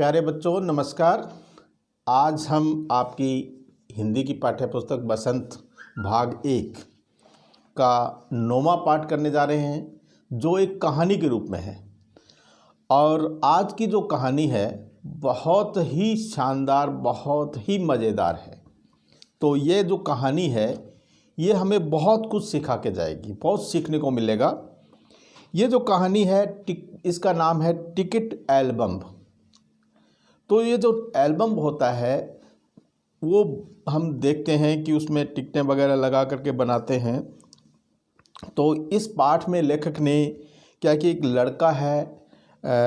प्यारे बच्चों नमस्कार। आज हम आपकी हिंदी की पाठ्य पुस्तक बसंत भाग 1 का 9वां पाठ करने जा रहे हैं, जो एक कहानी के रूप में है। और आज की जो कहानी है बहुत ही शानदार, बहुत ही मज़ेदार है। तो ये जो कहानी है ये हमें बहुत कुछ सिखा के जाएगी, बहुत सीखने को मिलेगा। ये जो कहानी है इसका नाम है टिकट एल्बम। तो ये जो एल्बम होता है वो हम देखते हैं कि उसमें टिकटें वगैरह लगा करके बनाते हैं। तो इस पाठ में लेखक ने क्या कि एक लड़का है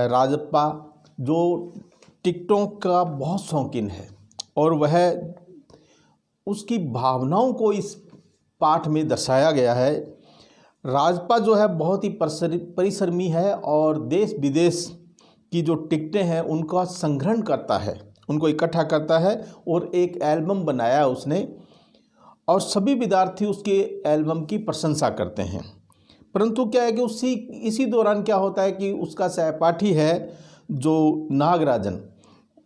राजप्पा, जो टिकटों का बहुत शौकीन है और वह उसकी भावनाओं को इस पाठ में दर्शाया गया है। राजप्पा जो है बहुत ही परिश्रमी है और देश विदेश की जो टिकटें हैं उनका संग्रहण करता है, उनको इकट्ठा करता है और एक एल्बम बनाया उसने। और सभी विद्यार्थी उसके एल्बम की प्रशंसा करते हैं। परंतु क्या है कि इसी दौरान क्या होता है कि उसका सहपाठी है जो नागराजन,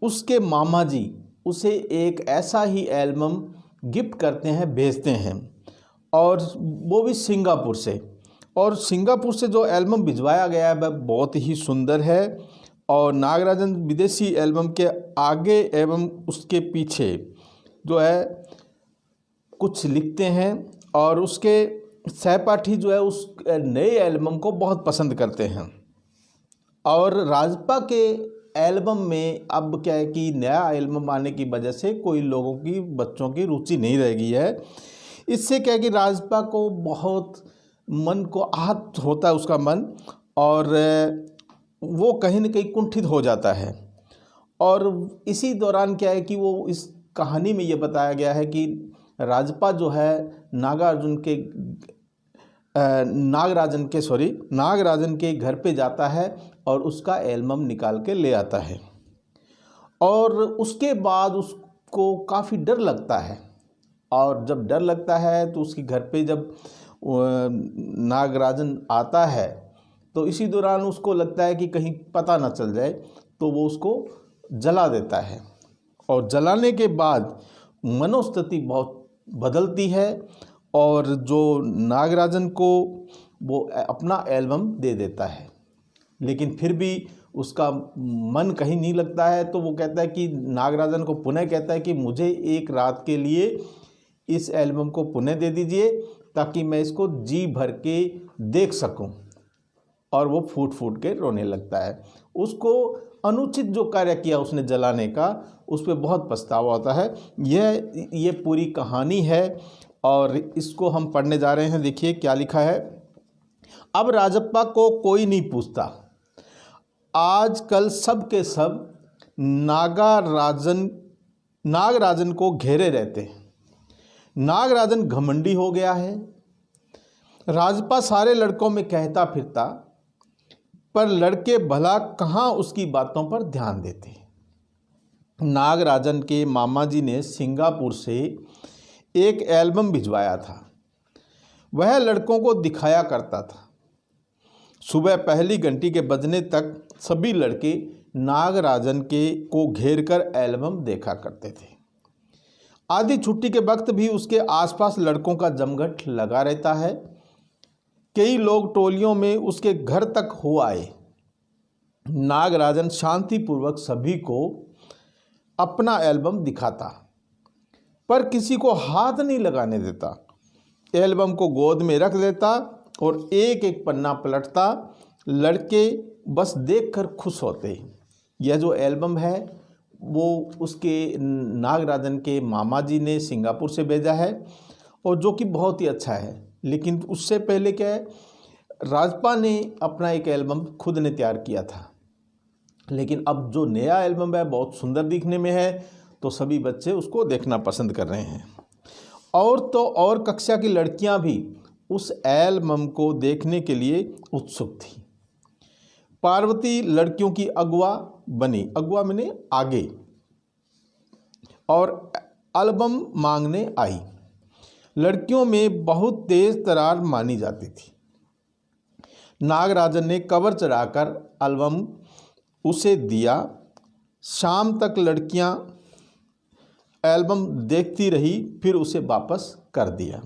उसके मामा जी उसे एक ऐसा ही एल्बम गिफ्ट करते हैं, भेजते हैं, और वो भी सिंगापुर से। और सिंगापुर से जो एल्बम भिजवाया गया है वह बहुत ही सुंदर है। और नागराजन विदेशी एल्बम के आगे एवं उसके पीछे जो है कुछ लिखते हैं और उसके सहपाठी जो है उस नए एल्बम को बहुत पसंद करते हैं। और राजप्पा के एल्बम में अब क्या है कि नया एल्बम आने की वजह से कोई लोगों की, बच्चों की रुचि नहीं रह गई है। इससे क्या है कि राजप्पा को बहुत मन को आहत होता है, उसका मन, और वो कहीं न कहीं कुंठित हो जाता है। और इसी दौरान क्या है कि वो इस कहानी में ये बताया गया है कि राजप्पा जो है नागराजन के घर पे जाता है और उसका एल्बम निकाल के ले आता है। और उसके बाद उसको काफ़ी डर लगता है। और जब डर लगता है तो उसके घर पे जब नागराजन आता है तो इसी दौरान उसको लगता है कि कहीं पता ना चल जाए, तो वो उसको जला देता है। और जलाने के बाद मनोस्थिति बहुत बदलती है और जो नागराजन को वो अपना एल्बम दे देता है। लेकिन फिर भी उसका मन कहीं नहीं लगता है। तो वो कहता है कि नागराजन को पुनः कहता है कि मुझे एक रात के लिए इस एल्बम को पुनः दे दीजिए ताकि मैं इसको जी भर के देख सकूं। और वो फूट फूट के रोने लगता है। उसको अनुचित जो कार्य किया उसने जलाने का, उस पर बहुत पछतावा होता है। ये पूरी कहानी है और इसको हम पढ़ने जा रहे हैं। देखिए क्या लिखा है। अब राजप्पा को कोई नहीं पूछता। आजकल सब के सब नागराजन को घेरे रहते हैं। नागराजन घमंडी हो गया है। राजप्पा सारे लड़कों में कहता फिरता, पर लड़के भला कहाँ उसकी बातों पर ध्यान देते। नागराजन के मामा जी ने सिंगापुर से एक एल्बम भिजवाया था। वह लड़कों को दिखाया करता था। सुबह पहली घंटी के बजने तक सभी लड़के नागराजन को घेर कर एल्बम देखा करते थे। आधी छुट्टी के वक्त भी उसके आसपास लड़कों का जमघट लगा रहता है। कई लोग टोलियों में उसके घर तक हो आए। नागराजन शांतिपूर्वक सभी को अपना एल्बम दिखाता, पर किसी को हाथ नहीं लगाने देता। एल्बम को गोद में रख लेता और एक एक पन्ना पलटता। लड़के बस देखकर खुश होते। यह जो एल्बम है वो उसके नागराजन के मामा जी ने सिंगापुर से भेजा है और जो कि बहुत ही अच्छा है। लेकिन उससे पहले क्या है, राजप्पा ने अपना एक एल्बम खुद ने तैयार किया था। लेकिन अब जो नया एल्बम है बहुत सुंदर दिखने में है, तो सभी बच्चे उसको देखना पसंद कर रहे हैं। और कक्षा की लड़कियां भी उस एल्बम को देखने के लिए उत्सुक थी। पार्वती लड़कियों की अगुआ बनी, अगुआ माने आगे, और एल्बम मांगने आई। लड़कियों में बहुत तेज तर्रार मानी जाती थी। नागराजन ने कवर चढ़ाकर एल्बम उसे दिया शाम तक लड़कियां एल्बम देखती रही, फिर उसे वापस कर दिया।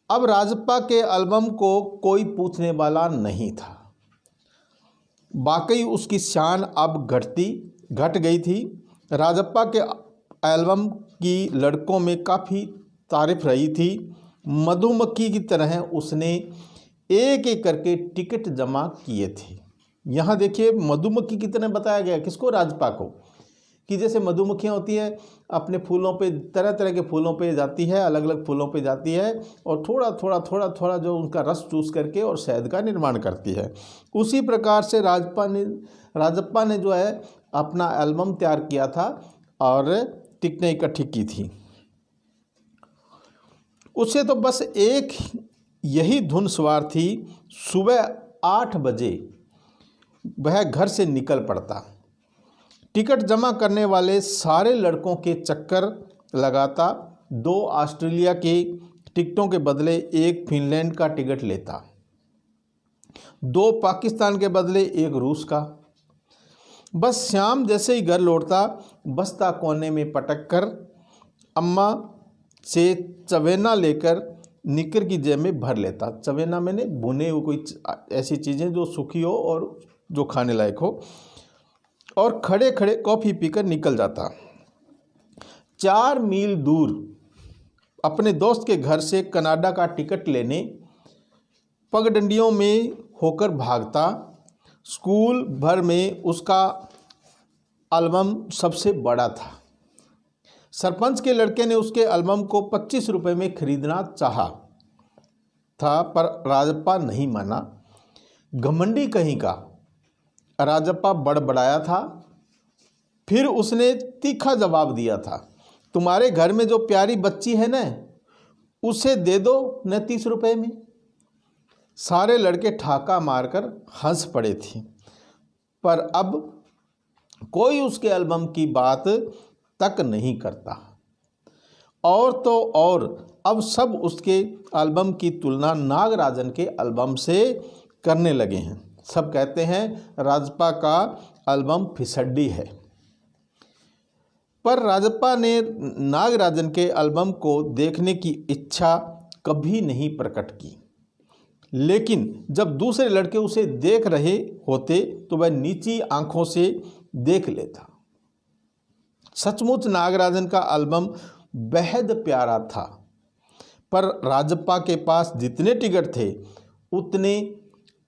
अब राजप्पा के एल्बम को कोई पूछने वाला नहीं था। वाकई उसकी शान अब घट गई थी। राजप्पा के एल्बम की लड़कों में काफ़ी तारीफ रही थी। मधुमक्खी की तरह उसने एक एक करके टिकट जमा किए थे। यहाँ देखिए मधुमक्खी की तरह बताया गया किसको, राजप्पा को, कि जैसे मधुमक्खियाँ होती है अपने फूलों पे, तरह तरह के फूलों पे जाती है, अलग अलग फूलों पे जाती है और थोड़ा जो उनका रस चूस करके और शहद का निर्माण करती है। उसी प्रकार से राजप्पा ने जो है अपना एल्बम तैयार किया था और टिकटें इकट्ठी की थी। उसे तो बस एक यही धुन सवार थी, सुबह 8 बजे वह घर से निकल पड़ता, टिकट जमा करने वाले सारे लड़कों के चक्कर लगाता, 2 ऑस्ट्रेलिया के टिकटों के बदले 1 फिनलैंड का टिकट लेता, 2 पाकिस्तान के बदले 1 रूस का। बस शाम जैसे ही घर लौटता, बस्ता कोने में पटक कर अम्मा से चवेना लेकर निकर की जेब में भर लेता। चवेना मैंने भुने हुए कोई ऐसी चीज़ें जो सूखी हो और जो खाने लायक हो, और खड़े खड़े कॉफ़ी पीकर निकल जाता। 4 मील दूर अपने दोस्त के घर से कनाडा का टिकट लेने पगडंडियों में होकर भागता। स्कूल भर में उसका एल्बम सबसे बड़ा था। सरपंच के लड़के ने उसके एल्बम को 25 रुपये में खरीदना चाहा था, पर राजप्पा नहीं माना। घमंडी कहीं का राजप्पा बड़बड़ाया था। फिर उसने तीखा जवाब दिया था, तुम्हारे घर में जो प्यारी बच्ची है ना, उसे दे दो न 30 रुपये में। सारे लड़के ठाका मारकर हंस पड़े थे, पर अब कोई उसके एल्बम की बात तक नहीं करता। और तो और अब सब उसके एल्बम की तुलना नागराजन के एल्बम से करने लगे हैं। सब कहते हैं राजप्पा का एल्बम फिसड्डी है। पर राजप्पा ने नागराजन के एल्बम को देखने की इच्छा कभी नहीं प्रकट की, लेकिन जब दूसरे लड़के उसे देख रहे होते तो वह नीची आंखों से देख लेता। सचमुच नागराजन का एल्बम बेहद प्यारा था, पर राजप्पा के पास जितने टिकट थे उतने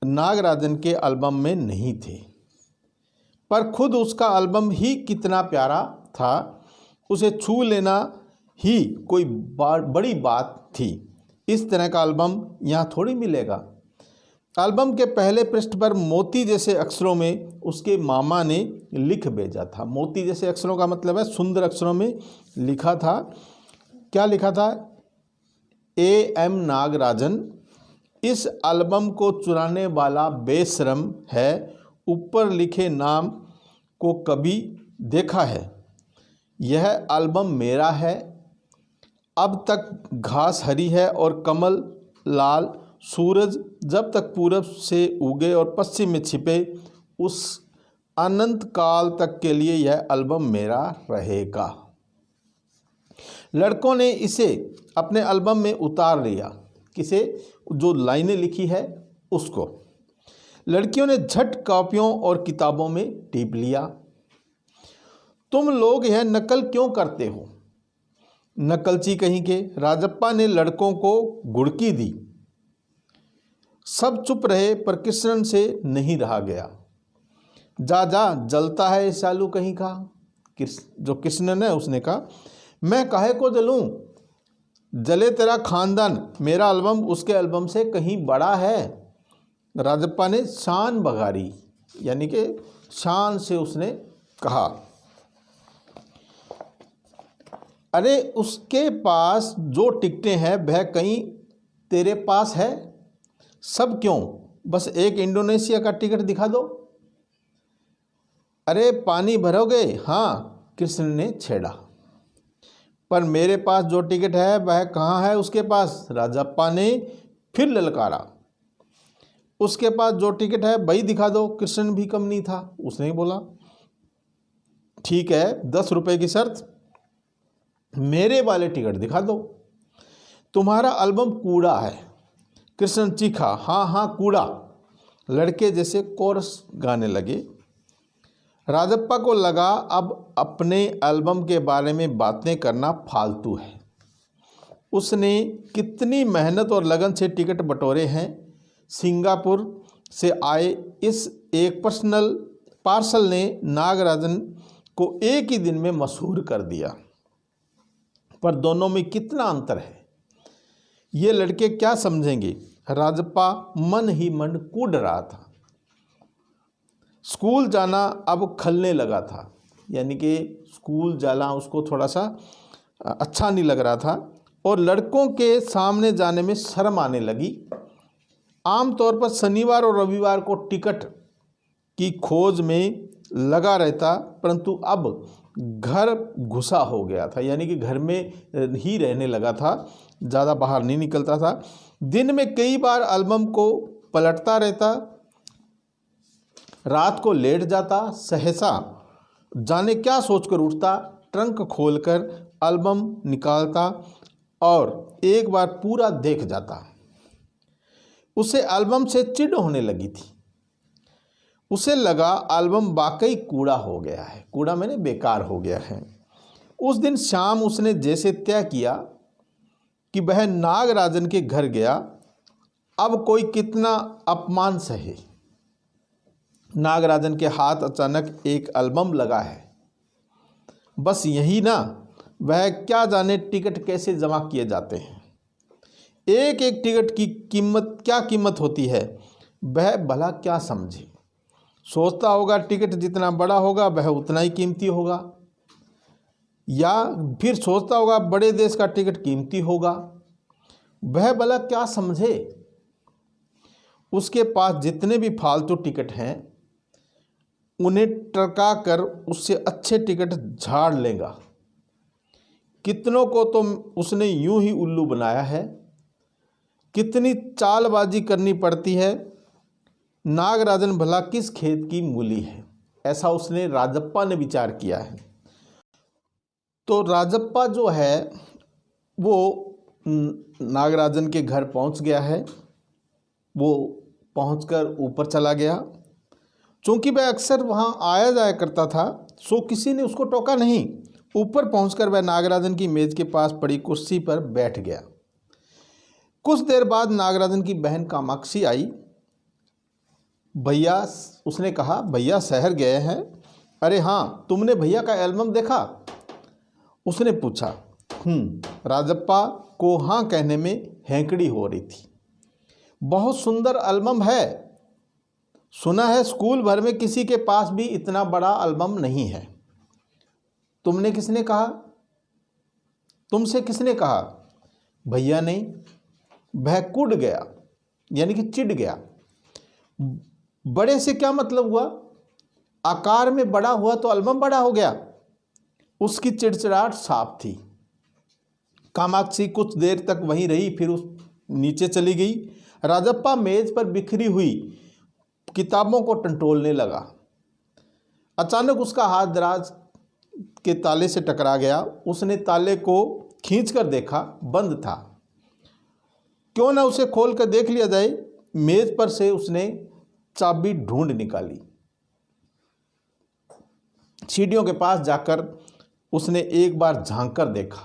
नागराजन के एल्बम में नहीं थे। पर खुद उसका एल्बम ही कितना प्यारा था, उसे छू लेना ही कोई बड़ी बात थी। इस तरह का एल्बम यहाँ थोड़ी मिलेगा। एल्बम के पहले पृष्ठ पर मोती जैसे अक्षरों में उसके मामा ने लिख भेजा था। मोती जैसे अक्षरों का मतलब है सुंदर अक्षरों में लिखा था। क्या लिखा था? AM नागराजन इस एल्बम को चुराने वाला बेशरम है, ऊपर लिखे नाम को कभी देखा है, यह एल्बम मेरा है। अब तक घास हरी है और कमल लाल, सूरज जब तक पूरब से उगे और पश्चिम में छिपे, उस अनंत काल तक के लिए यह एल्बम मेरा रहेगा। लड़कों ने इसे अपने एल्बम में उतार लिया। किसे? जो लाइनें लिखी है उसको। लड़कियों ने झट कॉपियों और किताबों में टीप लिया। तुम लोग यह नकल क्यों करते हो, नकलची कहीं के। राजप्पा ने लड़कों को गुड़की दी। सब चुप रहे, पर कृष्णन से नहीं रहा गया। जा जा, जलता है ये सालू कहीं का। जो कृष्णन है उसने कहा, मैं काहे को जलूं, जले तेरा खानदान, मेरा एल्बम उसके एल्बम से कहीं बड़ा है। राजप्पा ने शान बघारी, यानी कि शान से उसने कहा, अरे उसके पास जो टिकटें हैं वह कहीं तेरे पास है? सब क्यों, बस एक इंडोनेशिया का टिकट दिखा दो। अरे पानी भरोगे? हाँ, कृष्ण ने छेड़ा। पर मेरे पास जो टिकट है वह कहाँ है उसके पास? राजप्पा ने फिर ललकारा। उसके पास जो टिकट है वही दिखा दो। कृष्ण भी कम नहीं था, उसने ही बोला। ठीक है, 10 रुपये की शर्त, मेरे वाले टिकट दिखा दो। तुम्हारा एल्बम कूड़ा है। कृष्ण चीखा, हाँ हाँ कूड़ा। लड़के जैसे कोरस गाने लगे। राजप्पा को लगा अब अपने एल्बम के बारे में बातें करना फालतू है। उसने कितनी मेहनत और लगन से टिकट बटोरे हैं। सिंगापुर से आए इस एक पार्सल ने नागराजन को एक ही दिन में मशहूर कर दिया। पर दोनों में कितना अंतर है, ये लड़के क्या समझेंगे। राजप्पा मन ही मन कूद रहा था। स्कूल जाना अब खलने लगा था, यानी कि स्कूल जाना उसको थोड़ा सा अच्छा नहीं लग रहा था और लड़कों के सामने जाने में शर्म आने लगी। आमतौर पर शनिवार और रविवार को टिकट की खोज में लगा रहता, परंतु अब घर घुसा हो गया था, यानी कि घर में ही रहने लगा था, ज़्यादा बाहर नहीं निकलता था। दिन में कई बार एल्बम को पलटता रहता, रात को लेट जाता, सहसा जाने क्या सोचकर उठता, ट्रंक खोलकर एल्बम निकालता और एक बार पूरा देख जाता। उसे एल्बम से चिढ़ होने लगी थी। उसे लगा एल्बम वाकई कूड़ा हो गया है। कूड़ा मैंने बेकार हो गया है। उस दिन शाम उसने जैसे तय किया कि वह नागराजन के घर गया। अब कोई कितना अपमान सहे। नागराजन के हाथ अचानक एक एल्बम लगा है। बस यही ना, वह क्या जाने टिकट कैसे जमा किए जाते हैं। एक एक टिकट की कीमत होती है, वह भला क्या समझे। सोचता होगा टिकट जितना बड़ा होगा वह उतना ही कीमती होगा, या फिर सोचता होगा बड़े देश का टिकट कीमती होगा। वह भला क्या समझे। उसके पास जितने भी फालतू टिकट हैं उन्हें टरका कर उससे अच्छे टिकट झाड़ लेगा। कितनों को तो उसने यूं ही उल्लू बनाया है। कितनी चालबाजी करनी पड़ती है। नागराजन भला किस खेत की मूली है, ऐसा उसने राजप्पा ने विचार किया है। तो राजप्पा जो है वो नागराजन के घर पहुंच गया है। वो पहुंचकर ऊपर चला गया। चूँकि वह अक्सर वहां आया जाया करता था, सो किसी ने उसको टोका नहीं। ऊपर पहुंचकर वह नागराजन की मेज के पास पड़ी कुर्सी पर बैठ गया। कुछ देर बाद नागराजन की बहन कामाक्षी आई। भैया, उसने कहा, भैया शहर गए हैं। अरे हाँ, तुमने भैया का एल्बम देखा, उसने पूछा। राजप्पा को हाँ कहने में हैंकड़ी हो रही थी। बहुत सुंदर एल्बम है। सुना है स्कूल भर में किसी के पास भी इतना बड़ा एल्बम नहीं है। तुमने किसने कहा? तुमसे किसने कहा? भैया ने। वह कूद गया, यानी कि चिढ़ गया। बड़े से क्या मतलब हुआ? आकार में बड़ा हुआ तो एल्बम बड़ा हो गया। उसकी चिड़चिड़ाहट साफ थी। कामाक्षी कुछ देर तक वहीं रही, फिर उस नीचे चली गई। राजप्पा मेज पर बिखरी हुई किताबों को टंटोलने लगा। अचानक उसका हाथ दराज के ताले से टकरा गया। उसने ताले को खींचकर देखा, बंद था। क्यों ना उसे खोल कर देख लिया जाए। मेज पर से उसने चाबी ढूंढ निकाली। सीढ़ियों के पास जाकर उसने एक बार झांक कर देखा,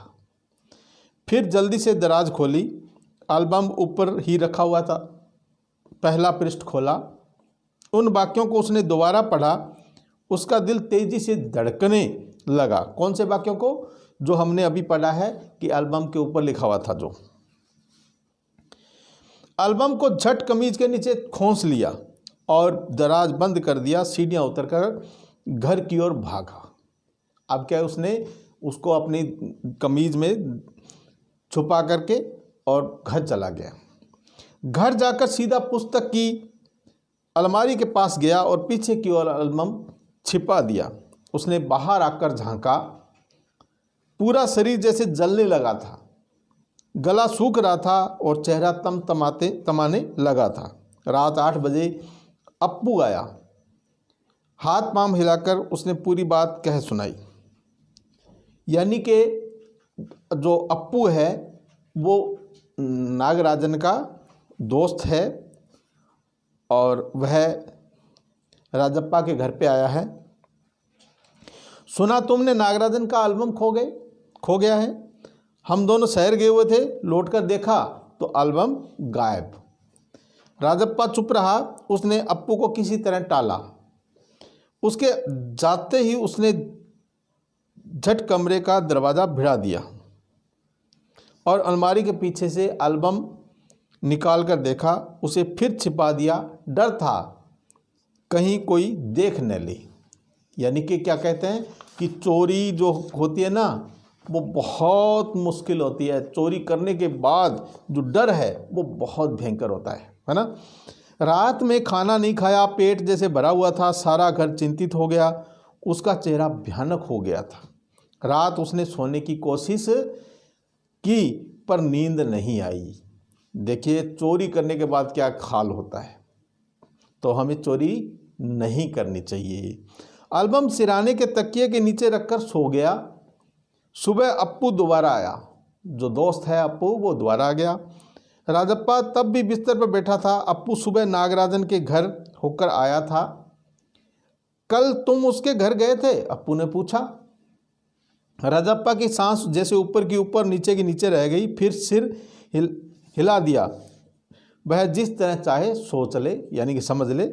फिर जल्दी से दराज खोली। एल्बम ऊपर ही रखा हुआ था। पहला पृष्ठ खोला। उन वाक्यों को उसने दोबारा पढ़ा। उसका दिल तेजी से धड़कने लगा। कौन से वाक्यों को? जो हमने अभी पढ़ा है कि एल्बम के ऊपर लिखा हुआ था। जो एल्बम को झट कमीज के नीचे खोंस लिया और दराज बंद कर दिया। सीढ़ियाँ उतरकर घर की ओर भागा। अब क्या है, उसने उसको अपनी कमीज में छुपा करके और घर चला गया। घर जाकर सीधा पुस्तक की अलमारी के पास गया और पीछे की ओर एल्बम छिपा दिया। उसने बाहर आकर झांका। पूरा शरीर जैसे जलने लगा था। गला सूख रहा था और चेहरा तमाने लगा था। रात 8 बजे अप्पू आया। हाथ पांव हिलाकर उसने पूरी बात कह सुनाई। यानी कि जो अप्पू है वो नागराजन का दोस्त है और वह राजप्पा के घर पे आया है। सुना तुमने नागराजन का एल्बम खो गया है। हम दोनों शहर गए हुए थे, लौटकर देखा तो एल्बम गायब। राजप्पा चुप रहा। उसने अप्पू को किसी तरह टाला। उसके जाते ही उसने झट कमरे का दरवाज़ा भिड़ा दिया और अलमारी के पीछे से एल्बम निकाल कर देखा। उसे फिर छिपा दिया। डर था कहीं कोई देख न ले। यानी कि क्या कहते हैं कि चोरी जो होती है ना वो बहुत मुश्किल होती है। चोरी करने के बाद जो डर है वो बहुत भयंकर होता है ना। रात में खाना नहीं खाया, पेट जैसे भरा हुआ था। सारा घर चिंतित हो गया। उसका चेहरा भयानक हो गया था। रात उसने सोने की कोशिश की पर नींद नहीं आई। देखिए चोरी करने के बाद क्या हाल होता है, तो हमें चोरी नहीं करनी चाहिए। एल्बम सिराने के तकिए के नीचे रखकर सो गया। सुबह अप्पू दोबारा आया। जो दोस्त है अप्पू वो दोबारा आ गया। राजप्पा तब भी बिस्तर पर बैठा था। अप्पू सुबह नागराजन के घर होकर आया था। कल तुम उसके घर गए थे? अप्पू ने पूछा। राजप्पा की सांस जैसे ऊपर की ऊपर नीचे की नीचे रह गई। फिर सिर हिला दिया। वह जिस तरह चाहे सोच ले, यानी कि समझ ले।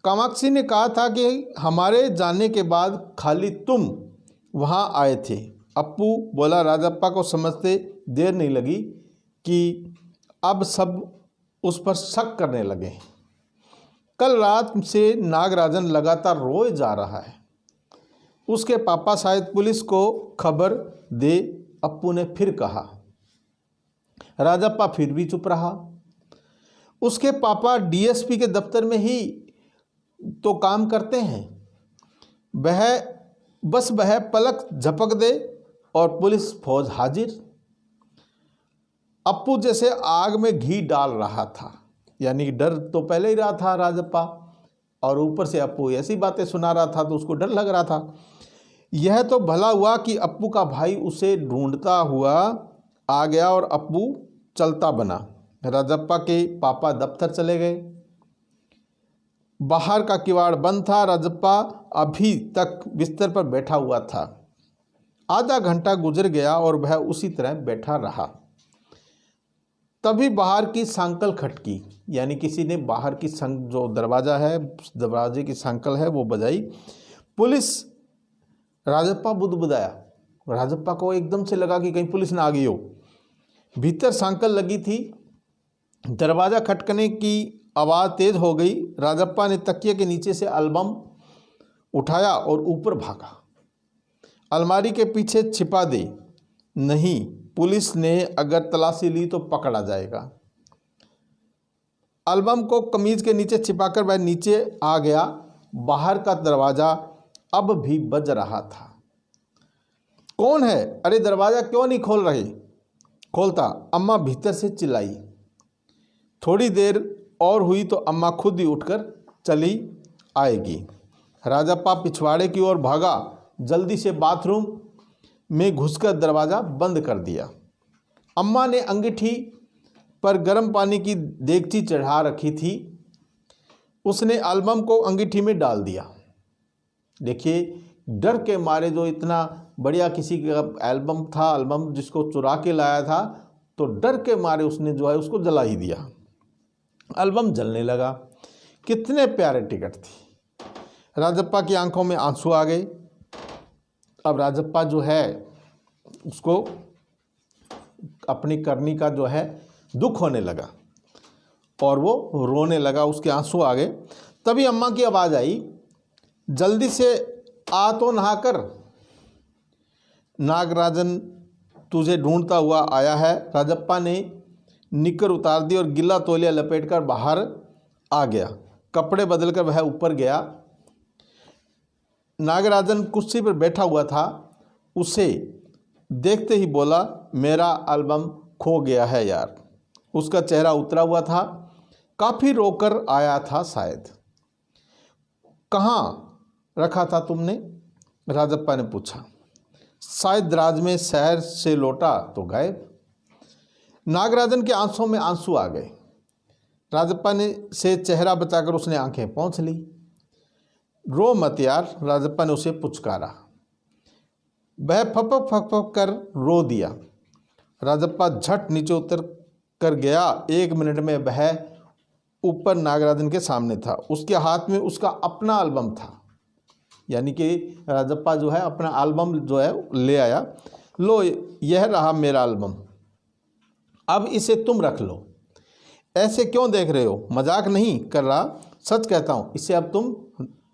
कामाक्षी ने कहा था कि हमारे जाने के बाद खाली तुम वहाँ आए थे। अप्पू बोला। राजप्पा को समझते देर नहीं लगी कि अब सब उस पर शक करने लगे। कल रात से नागराजन लगातार रोए जा रहा है। उसके पापा शायद पुलिस को खबर दे, अप्पू ने फिर कहा। राजप्पा फिर भी चुप रहा। उसके पापा डीएसपी के दफ्तर में ही तो काम करते हैं। वह पलक झपक दे और पुलिस फौज हाजिर। अप्पू जैसे आग में घी डाल रहा था। यानी कि डर तो पहले ही रहा था राजप्पा, और ऊपर से अप्पू ऐसी बातें सुना रहा था तो उसको डर लग रहा था। यह तो भला हुआ कि अप्पू का भाई उसे ढूंढता हुआ आ गया और अप्पू चलता बना। राजप्पा के पापा दफ्तर चले गए। बाहर का किवाड़ बंद था। राजप्पा अभी तक बिस्तर पर बैठा हुआ था। आधा घंटा गुजर गया और वह उसी तरह बैठा रहा। तभी बाहर की सांकल खटकी। यानी किसी ने बाहर की जो दरवाज़ा है, दरवाजे की सांकल है वो बजाई। पुलिस। राजप्पा बुदबुदाया। राजप्पा को एकदम से लगा कि कहीं पुलिस ना आ गई हो। भीतर सांकल लगी थी। दरवाज़ा खटकने की आवाज़ तेज़ हो गई। राजप्पा ने तकिए के नीचे से एल्बम उठाया और ऊपर भागा। अलमारी के पीछे छिपा दे। नहीं, पुलिस ने अगर तलाशी ली तो पकड़ा जाएगा। एल्बम को कमीज के नीचे छिपाकर वह नीचे आ गया। बाहर का दरवाज़ा अब भी बज रहा था। कौन है? अरे दरवाज़ा क्यों नहीं खोलता? अम्मा भीतर से चिल्लाई। थोड़ी देर और हुई तो अम्मा खुद ही उठकर चली आएगी। राजप्पा पिछवाड़े की ओर भागा। जल्दी से बाथरूम में घुसकर दरवाज़ा बंद कर दिया। अम्मा ने अंगीठी पर गर्म पानी की देगची चढ़ा रखी थी। उसने एल्बम को अंगीठी में डाल दिया। देखिए डर के मारे, जो इतना बढ़िया किसी का एल्बम था, एल्बम जिसको चुरा के लाया था, तो डर के मारे उसने जो है उसको जला ही दिया। एल्बम जलने लगा। कितने प्यारे टिकट थे। राजप्पा की आंखों में आंसू आ गए। अब राजप्पा जो है उसको अपनी करनी का जो है दुख होने लगा और वो रोने लगा। उसके आंसू आ गए। तभी अम्मा की आवाज़ आई, जल्दी से आ तो नहाकर, नागराजन तुझे ढूंढता हुआ आया है। राजप्पा ने निकर उतार दी और गिल्ला तौलिया लपेटकर बाहर आ गया। कपड़े बदलकर वह ऊपर गया। नागराजन कुर्सी पर बैठा हुआ था। उसे देखते ही बोला, मेरा एल्बम खो गया है यार। उसका चेहरा उतरा हुआ था। काफ़ी रोकर आया था शायद। कहाँ? रखा था तुमने? राजप्पा ने पूछा। शायद राज में शहर से लौटा तो गायब। नागराजन के आंसुओं में आंसू आ गए। राजप्पा ने से चेहरा बचाकर उसने आंखें पोंछ ली। रो मत यार, राजप्पा ने उसे पुचकारा। वह फपक फपक कर रो दिया। राजप्पा झट नीचे उतर कर गया। 1 मिनट में वह ऊपर नागराजन के सामने था। उसके हाथ में उसका अपना एल्बम था, यानी कि राजप्पा जो है अपना एल्बम जो है ले आया। लो, यह रहा मेरा एल्बम, अब इसे तुम रख लो। ऐसे क्यों देख रहे हो? मजाक नहीं कर रहा, सच कहता हूँ, इसे अब तुम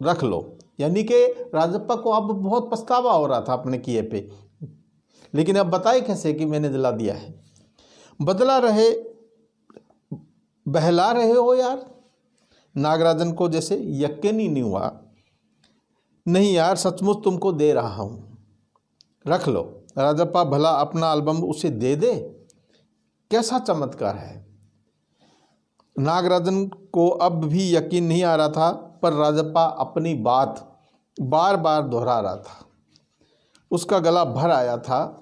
रख लो। यानी कि राजप्पा को अब बहुत पछतावा हो रहा था अपने किए पे, लेकिन अब बताए कैसे कि मैंने जला दिया है। बहला रहे हो यार। नागराजन को जैसे यकीन ही नहीं हुआ। नहीं यार, सचमुच तुमको दे रहा हूँ, रख लो। राजप्पा भला अपना एल्बम उसे दे दे? कैसा चमत्कार है। नागराजन को अब भी यकीन नहीं आ रहा था, पर राजप्पा अपनी बात बार बार दोहरा रहा था। उसका गला भर आया था।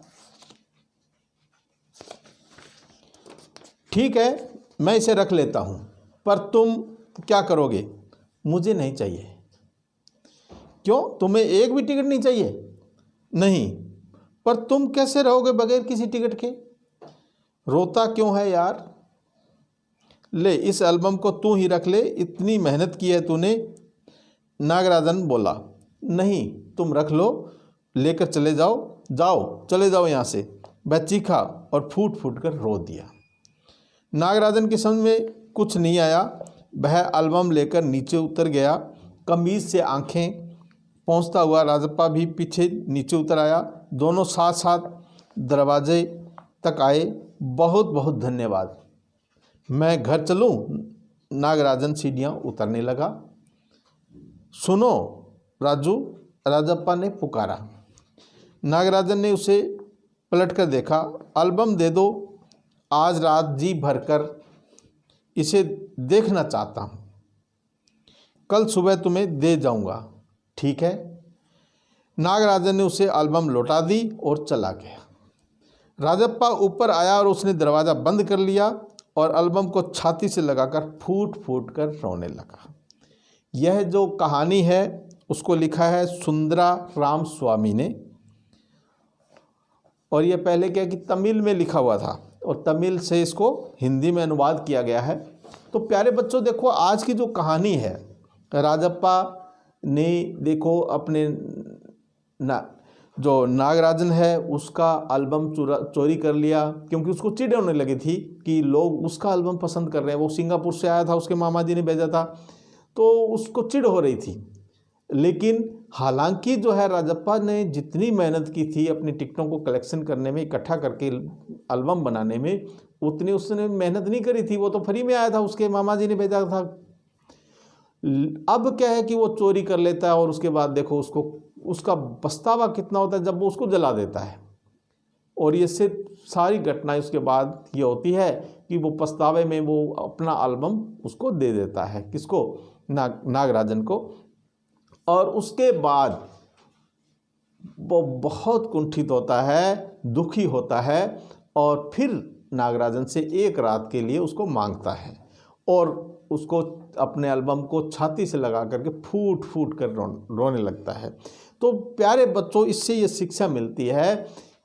ठीक है, मैं इसे रख लेता हूँ, पर तुम क्या करोगे? मुझे नहीं चाहिए। क्यों, तुम्हें एक भी टिकट नहीं चाहिए? नहीं। पर तुम कैसे रहोगे बगैर किसी टिकट के? रोता क्यों है यार? ले, इस एल्बम को तू ही रख ले, इतनी मेहनत की है तूने। नागराजन बोला। नहीं, तुम रख लो, लेकर चले जाओ, जाओ चले जाओ यहाँ से। वह चीखा और फूट फूट कर रो दिया। नागराजन की समझ में कुछ नहीं आया। वह एल्बम लेकर नीचे उतर गया। कमीज से आंखें पोंछता हुआ राजप्पा भी पीछे नीचे उतर आया। दोनों साथ साथ दरवाजे तक आए। बहुत बहुत धन्यवाद, मैं घर चलूं? नागराजन सीढ़ियां उतरने लगा। सुनो राजू, राजप्पा ने पुकारा। नागराजन ने उसे पलट कर देखा। एल्बम दे दो, आज रात जी भरकर इसे देखना चाहता हूँ। कल सुबह तुम्हें दे जाऊँगा, ठीक है? नागराजन ने उसे एल्बम लौटा दी और चला गया। राजप्पा ऊपर आया और उसने दरवाज़ा बंद कर लिया और एल्बम को छाती से लगाकर फूट फूट कर रोने लगा। यह जो कहानी है उसको लिखा है सुंदरा राम स्वामी ने, और यह पहले क्या कि तमिल में लिखा हुआ था और तमिल से इसको हिंदी में अनुवाद किया गया है। तो प्यारे बच्चों, देखो आज की जो कहानी है, राजप्पा ने देखो अपने जो नागराजन है उसका एल्बम चोरी कर लिया, क्योंकि उसको चिढ़ होने लगी थी कि लोग उसका एल्बम पसंद कर रहे हैं। वो सिंगापुर से आया था, उसके मामा जी ने भेजा था, तो उसको चिढ़ हो रही थी। लेकिन हालांकि जो है राजप्पा ने जितनी मेहनत की थी अपनी टिकटों को कलेक्शन करने में, इकट्ठा करके एल्बम बनाने में, उतनी उसने मेहनत नहीं करी थी। वो तो फ्री में आया था, उसके मामा जी ने भेजा था। अब क्या है कि वो चोरी कर लेता है और उसके बाद देखो उसका पछतावा कितना होता है जब वो उसको जला देता है। और ये सिर्फ सारी घटनाएं उसके बाद ये होती है कि वो पछतावे में वो अपना एल्बम उसको दे देता है। किसको? नागराजन को। और उसके बाद वो बहुत कुंठित होता है, दुखी होता है और फिर नागराजन से एक रात के लिए उसको मांगता है और उसको अपने एल्बम को छाती से लगा करके फूट फूट कर रोने लगता है। तो प्यारे बच्चों, इससे ये शिक्षा मिलती है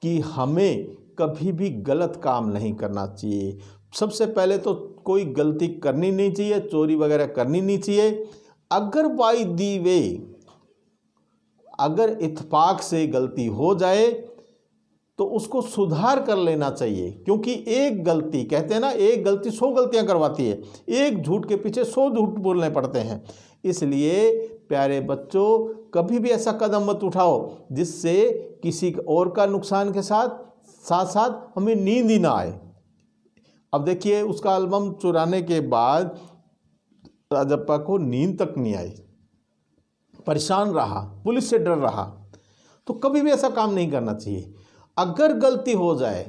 कि हमें कभी भी गलत काम नहीं करना चाहिए। सबसे पहले तो कोई गलती करनी नहीं चाहिए, चोरी वगैरह करनी नहीं चाहिए। अगर बाय दी वे, अगर इत्तेफाक से गलती हो जाए तो उसको सुधार कर लेना चाहिए, क्योंकि एक गलती, कहते हैं ना, एक गलती 100 गलतियां करवाती है। एक झूठ के पीछे 100 झूठ बोलने पड़ते हैं। इसलिए प्यारे बच्चों, कभी भी ऐसा कदम मत उठाओ जिससे किसी और का नुकसान के साथ साथ हमें नींद ही ना आए। अब देखिए, उसका एल्बम चुराने के बाद राजप्पा को नींद तक नहीं आई, परेशान रहा, पुलिस से डर रहा। तो कभी भी ऐसा काम नहीं करना चाहिए। अगर गलती हो जाए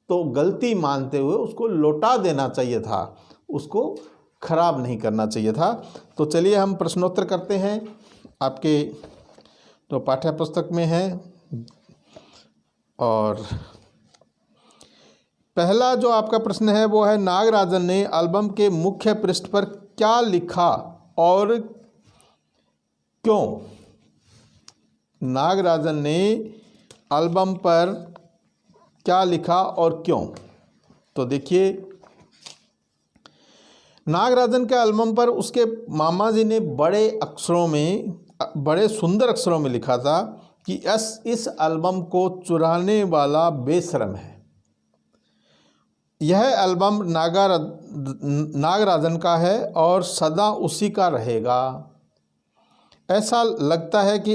तो गलती मानते हुए उसको लौटा देना चाहिए था, उसको खराब नहीं करना चाहिए था। तो चलिए हम प्रश्नोत्तर करते हैं। आपके तो पाठ्य पुस्तक में है। और पहला जो आपका प्रश्न है वो है, नागराजन ने एल्बम के मुख्य पृष्ठ पर क्या लिखा और क्यों? नागराजन ने एल्बम पर क्या लिखा और क्यों? तो देखिए, नागराजन के एल्बम पर उसके मामा जी ने बड़े सुंदर अक्षरों में लिखा था कि इस एल्बम को चुराने वाला बेशर्म है। यह एल्बम नागराजन का है और सदा उसी का रहेगा। ऐसा लगता है कि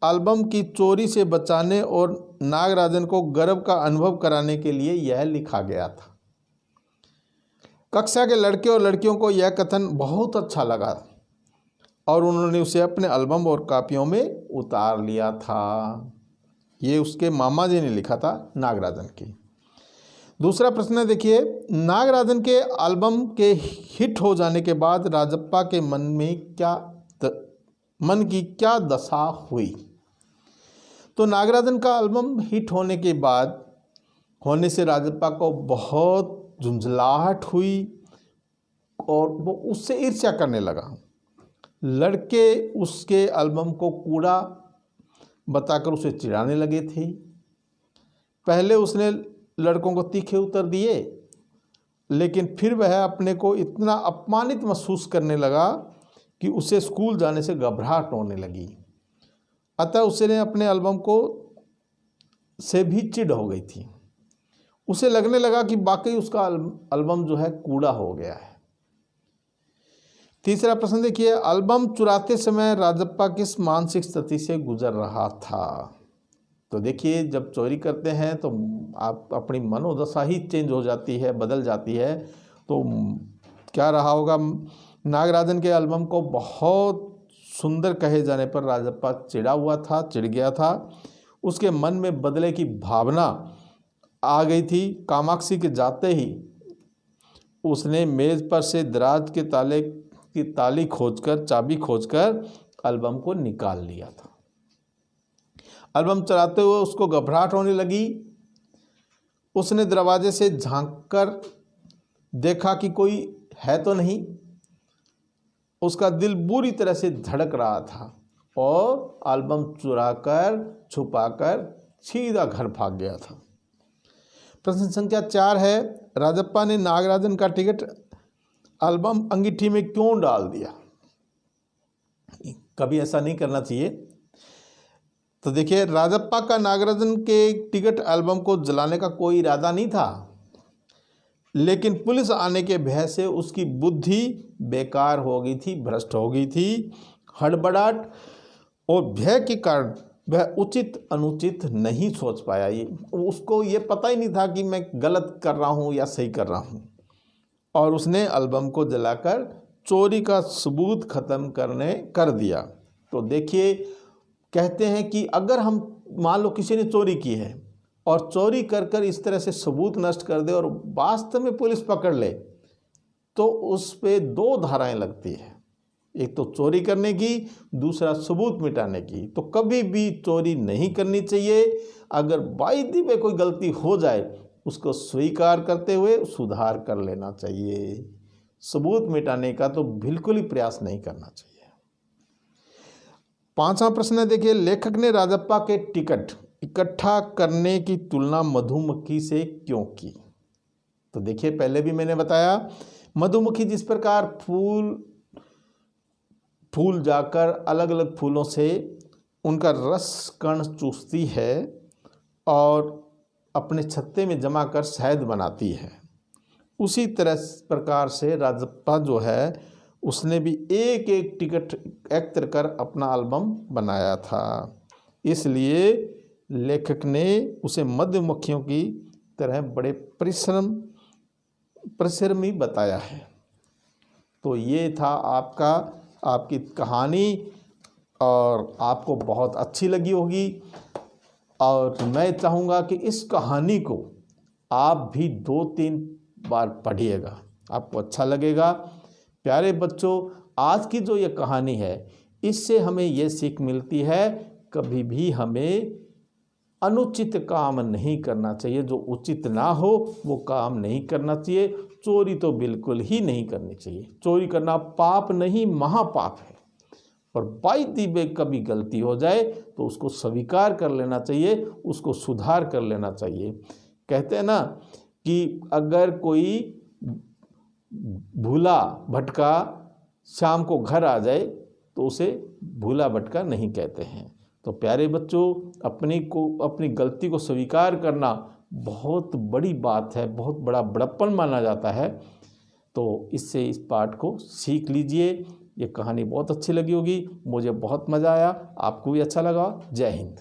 एल्बम की चोरी से बचाने और नागराजन को गर्व का अनुभव कराने के लिए यह लिखा गया था। कक्षा के लड़के और लड़कियों को यह कथन बहुत अच्छा लगा और उन्होंने उसे अपने एल्बम और कापियों में उतार लिया था। ये उसके मामा जी ने लिखा था नागराजन की। दूसरा प्रश्न देखिए, नागराजन के एल्बम के हिट हो जाने के बाद राजप्पा के मन की क्या दशा हुई? तो नागराजन का एल्बम हिट होने से राजप्पा को बहुत झुंझलाहट हुई और वो उससे ईर्ष्या करने लगा। लड़के उसके एल्बम को कूड़ा बताकर उसे चिढ़ाने लगे थे। पहले उसने लड़कों को तीखे उत्तर दिए, लेकिन फिर वह अपने को इतना अपमानित महसूस करने लगा कि उसे स्कूल जाने से घबराहट होने लगी। अतः उसने अपने एल्बम से भी चिढ़ हो गई थी। उसे लगने लगा कि वाकई उसका एल्बम जो है कूड़ा हो गया है। तीसरा प्रश्न देखिए, एल्बम चुराते समय राजप्पा किस मानसिक स्थिति से गुजर रहा था? तो देखिए, जब चोरी करते हैं तो आप अपनी मनोदशा ही चेंज हो जाती है, बदल जाती है। तो क्या रहा होगा? नागराजन के एल्बम को बहुत सुंदर कहे जाने पर राजप्पा चिढ़ गया था। उसके मन में बदले की भावना आ गई थी। कामाक्षी के जाते ही उसने मेज पर से दराज के चाबी खोजकर एल्बम को निकाल लिया था। एल्बम चलाते हुए उसको घबराहट होने लगी। उसने दरवाजे से झांककर देखा कि कोई है तो नहीं। उसका दिल बुरी तरह से धड़क रहा था और एल्बम चुराकर छुपाकर सीधा घर भाग गया था। प्रश्न संख्या 4 है, राजप्पा ने नागराजन का टिकट एल्बम अंगीठी में क्यों डाल दिया? कभी ऐसा नहीं करना चाहिए। तो देखिए, राजप्पा का नागराजन के टिकट एल्बम को जलाने का कोई इरादा नहीं था, लेकिन पुलिस आने के भय से उसकी बुद्धि बेकार हो गई थी, भ्रष्ट हो गई थी। हड़बड़ाहट और भय के कारण वह उचित अनुचित नहीं सोच पाया। उसको ये पता ही नहीं था कि मैं गलत कर रहा हूँ या सही कर रहा हूँ, और उसने एल्बम को जलाकर चोरी का सबूत खत्म कर दिया। तो देखिए, कहते हैं कि अगर हम मान लो किसी ने चोरी की है और चोरी कर इस तरह से सबूत नष्ट कर दे और वास्तव में पुलिस पकड़ ले, तो उस पे 2 धाराएं लगती है, एक तो चोरी करने की, दूसरा सबूत मिटाने की। तो कभी भी चोरी नहीं करनी चाहिए। अगर वायदे में कोई गलती हो जाए, उसको स्वीकार करते हुए सुधार कर लेना चाहिए। सबूत मिटाने का तो बिल्कुल ही प्रयास नहीं करना चाहिए। 5वां प्रश्न देखिए, लेखक ने राजप्पा के टिकट इकट्ठा करने की तुलना मधुमक्खी से क्यों की? तो देखिए, पहले भी मैंने बताया, मधुमक्खी जिस प्रकार फूल जाकर अलग अलग फूलों से उनका रस कण चूसती है और अपने छत्ते में जमा कर शहद बनाती है, उसी प्रकार से राजप्पा जो है उसने भी एक एक टिकट एकत्र कर अपना एल्बम बनाया था। इसलिए लेखक ने उसे मधुमक्खियों की तरह बड़े परिश्रमी बताया है। तो ये था आपकी कहानी, और आपको बहुत अच्छी लगी होगी। और मैं चाहूँगा कि इस कहानी को आप भी 2-3 बार पढ़िएगा, आपको अच्छा लगेगा। प्यारे बच्चों, आज की जो ये कहानी है, इससे हमें ये सीख मिलती है कभी भी हमें अनुचित काम नहीं करना चाहिए। जो उचित ना हो वो काम नहीं करना चाहिए। चोरी तो बिल्कुल ही नहीं करनी चाहिए। चोरी करना पाप नहीं, महापाप है। और बाई दी वे कभी गलती हो जाए तो उसको स्वीकार कर लेना चाहिए, उसको सुधार कर लेना चाहिए। कहते हैं ना कि अगर कोई भूला भटका शाम को घर आ जाए तो उसे भूला भटका नहीं कहते हैं। तो प्यारे बच्चों, अपनी गलती को स्वीकार करना बहुत बड़ी बात है, बहुत बड़ा बड़प्पन माना जाता है। तो इससे इस पाठ को सीख लीजिए। ये कहानी बहुत अच्छी लगी होगी, मुझे बहुत मज़ा आया, आपको भी अच्छा लगा। जय हिंद।